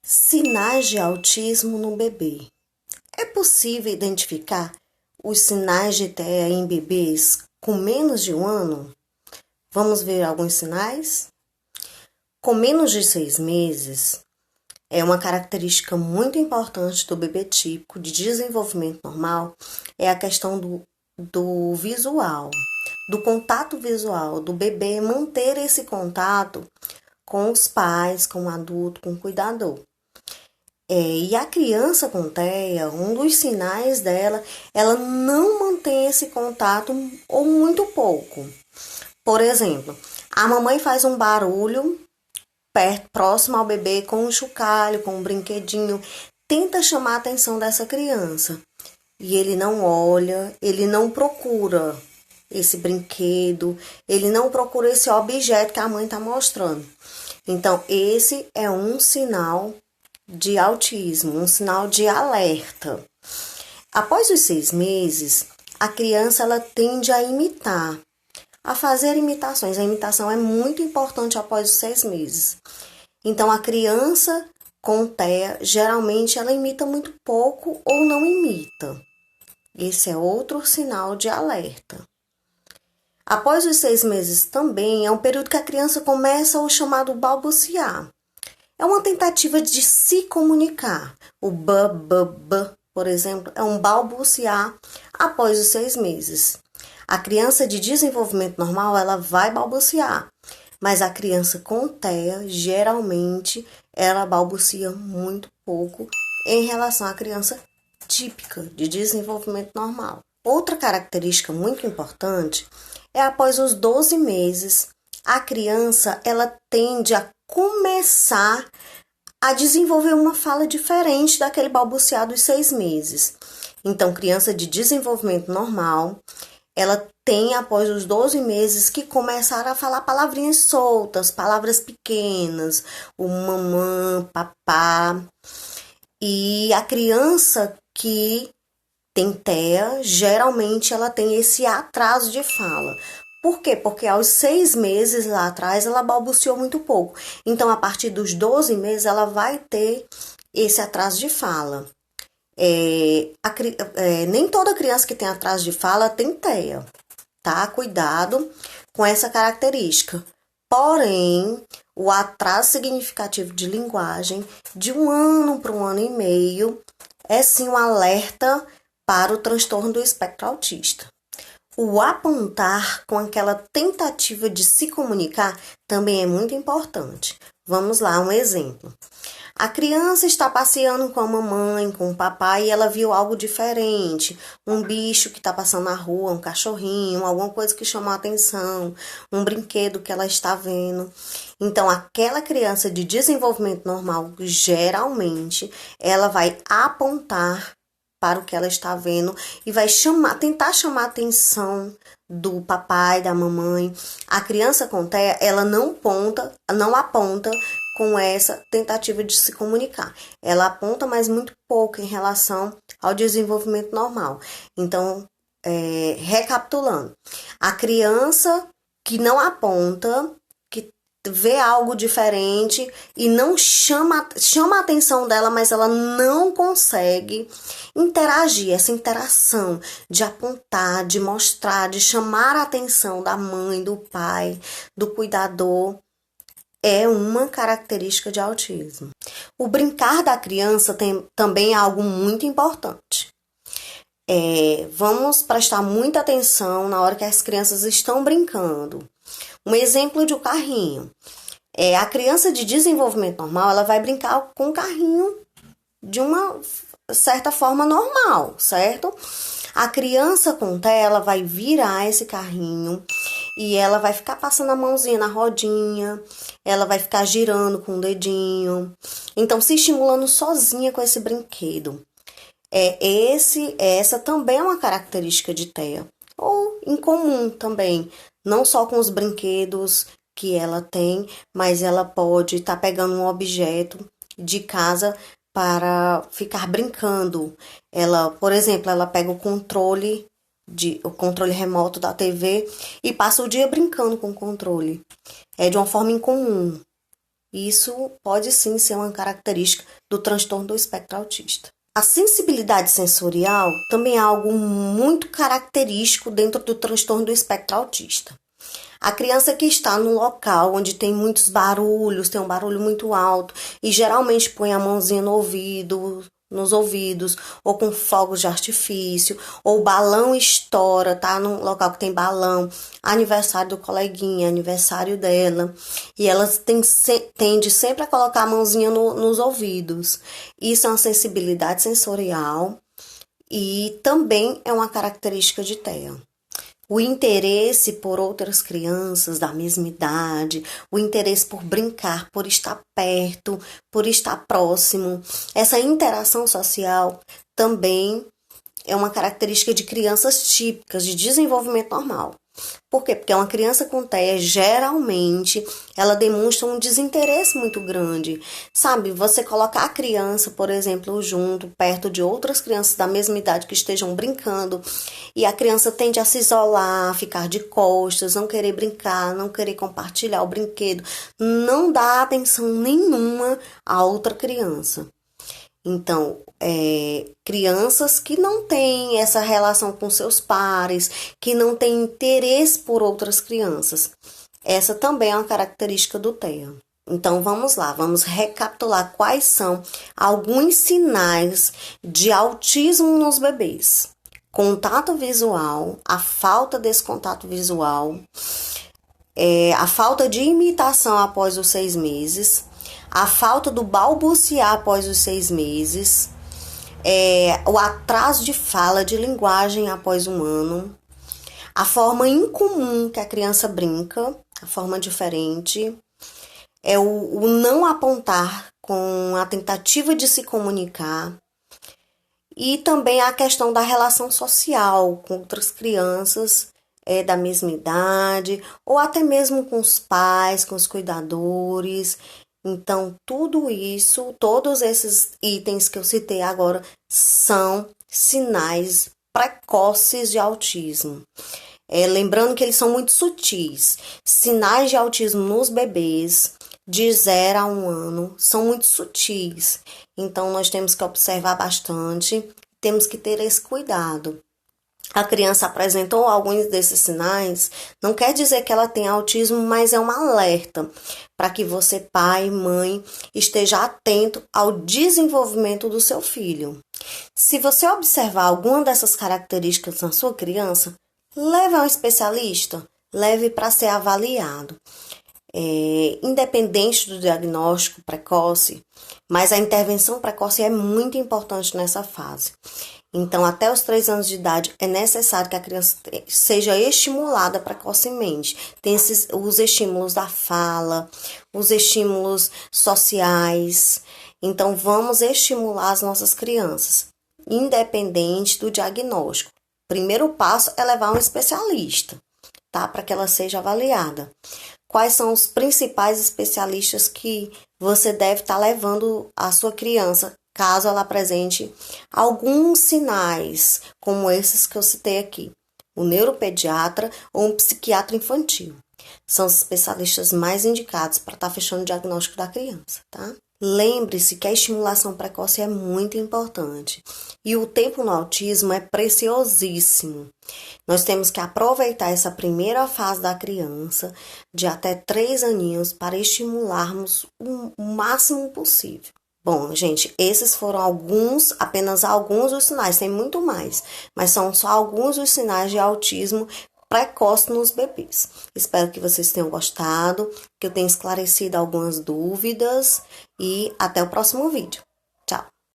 Sinais de autismo no bebê. É possível identificar os sinais de TEA em bebês com menos de um ano? Vamos ver alguns sinais? Com menos de 6 meses, é uma característica muito importante do bebê típico de desenvolvimento normal, é a questão do visual, do contato visual, do bebê manter esse contato com os pais, com o adulto, com o cuidador. E a criança com TEA, um dos sinais dela, ela não mantém esse contato ou muito pouco. Por exemplo, a mamãe faz um barulho próximo ao bebê com um chocalho, com um brinquedinho, tenta chamar a atenção dessa criança. E ele não olha, ele não procura esse brinquedo, ele não procura esse objeto que a mãe está mostrando. Então, esse é um sinal de autismo, um sinal de alerta. Após os 6 meses, a criança ela tende a imitar, a fazer imitações. A imitação é muito importante após os 6 meses. Então, a criança com TEA, geralmente ela imita muito pouco ou não imita. Esse é outro sinal de alerta. Após os 6 meses também, é um período que a criança começa o chamado balbuciar. É uma tentativa de se comunicar. O b, por exemplo, é um balbuciar após os 6 meses. A criança de desenvolvimento normal, ela vai balbuciar. Mas a criança com TEA, geralmente, ela balbucia muito pouco em relação à criança típica de desenvolvimento normal. Outra característica muito importante é após os 12 meses, a criança ela tende a começar a desenvolver uma fala diferente daquele balbuciar dos 6 meses. Então, criança de desenvolvimento normal, ela tem, após os 12 meses, que começar a falar palavrinhas soltas, palavras pequenas, o mamã, papá. E a criança que tem TEA, geralmente ela tem esse atraso de fala. Por quê? Porque aos 6 meses lá atrás ela balbuciou muito pouco. Então, a partir dos 12 meses, ela vai ter esse atraso de fala. Nem toda criança que tem atraso de fala tem TEA, tá? Cuidado com essa característica. Porém, o atraso significativo de linguagem de 1 ano para 1 ano e meio é sim um alerta para o transtorno do espectro autista. O apontar com aquela tentativa de se comunicar também é muito importante. Vamos lá, um exemplo. A criança está passeando com a mamãe, com o papai, e ela viu algo diferente. Um bicho que está passando na rua, um cachorrinho, alguma coisa que chamou a atenção, um brinquedo que ela está vendo. Então, aquela criança de desenvolvimento normal, geralmente, ela vai apontar para o que ela está vendo e vai tentar chamar a atenção do papai, da mamãe. A criança com TEA, ela não aponta com essa tentativa de se comunicar. Ela aponta, mas muito pouco em relação ao desenvolvimento normal. Então, recapitulando, a criança que não aponta, que vê algo diferente e não chama a atenção dela, mas ela não consegue interagir, essa interação de apontar, de mostrar, de chamar a atenção da mãe, do pai, do cuidador, é uma característica de autismo. O brincar da criança também é algo muito importante. Vamos prestar muita atenção na hora que as crianças estão brincando. Um exemplo de um carrinho. A criança de desenvolvimento normal, ela vai brincar com o carrinho de uma certa forma normal, certo? A criança com TEA, ela vai virar esse carrinho e ela vai ficar passando a mãozinha na rodinha, ela vai ficar girando com o dedinho, então se estimulando sozinha com esse brinquedo. Essa também é uma característica de TEA, ou incomum também, não só com os brinquedos que ela tem, mas ela pode estar pegando um objeto de casa para ficar brincando. Ela, por exemplo, ela pega o controle remoto da TV e passa o dia brincando com o controle. É de uma forma incomum. Isso pode sim ser uma característica do transtorno do espectro autista. A sensibilidade sensorial também é algo muito característico dentro do transtorno do espectro autista. A criança que está no local onde tem muitos barulhos, tem um barulho muito alto e geralmente põe a mãozinha no ouvido, nos ouvidos, ou com fogos de artifício, ou o balão estoura, tá? Num local que tem balão, aniversário do coleguinha, aniversário dela, e elas tende sempre a colocar a mãozinha nos ouvidos. Isso é uma sensibilidade sensorial e também é uma característica de TEA. O interesse por outras crianças da mesma idade, o interesse por brincar, por estar perto, por estar próximo. Essa interação social também é uma característica de crianças típicas de desenvolvimento normal. Por quê? Porque uma criança com TEA, geralmente, ela demonstra um desinteresse muito grande. Sabe, você colocar a criança, por exemplo, junto, perto de outras crianças da mesma idade que estejam brincando, e a criança tende a se isolar, ficar de costas, não querer brincar, não querer compartilhar o brinquedo, não dá atenção nenhuma à outra criança. Então, crianças que não têm essa relação com seus pares, que não têm interesse por outras crianças. Essa também é uma característica do TEA. Então, vamos lá, vamos recapitular quais são alguns sinais de autismo nos bebês. Contato visual, a falta desse contato visual, a falta de imitação após os 6 meses, a falta do balbuciar após os 6 meses, o atraso de fala, de linguagem após 1 ano, a forma incomum que a criança brinca, a forma diferente, o não apontar com a tentativa de se comunicar, e também a questão da relação social com outras crianças da mesma idade, ou até mesmo com os pais, com os cuidadores. Então, tudo isso, todos esses itens que eu citei agora, são sinais precoces de autismo. Lembrando que eles são muito sutis. Sinais de autismo nos bebês de 0 a 1 ano são muito sutis. Então, nós temos que observar bastante, temos que ter esse cuidado. A criança apresentou alguns desses sinais, não quer dizer que ela tem autismo, mas é um alerta para que você, pai, mãe, esteja atento ao desenvolvimento do seu filho. Se você observar alguma dessas características na sua criança, leve a um especialista, leve para ser avaliado. Independente do diagnóstico precoce, mas a intervenção precoce é muito importante nessa fase. Então, até os 3 anos de idade, é necessário que a criança seja estimulada precocemente. Tem os estímulos da fala, os estímulos sociais. Então, vamos estimular as nossas crianças, independente do diagnóstico. Primeiro passo é levar um especialista, tá? Para que ela seja avaliada. Quais são os principais especialistas que você deve estar levando a sua criança, caso ela apresente alguns sinais, como esses que eu citei aqui? O neuropediatra ou um psiquiatra infantil. São os especialistas mais indicados para estar fechando o diagnóstico da criança, tá? Lembre-se que a estimulação precoce é muito importante e o tempo no autismo é preciosíssimo. Nós temos que aproveitar essa primeira fase da criança, de até 3 aninhos, para estimularmos o máximo possível. Bom, gente, esses foram apenas alguns dos sinais, tem muito mais, mas são só alguns dos sinais de autismo precoce nos bebês. Espero que vocês tenham gostado, que eu tenha esclarecido algumas dúvidas e até o próximo vídeo.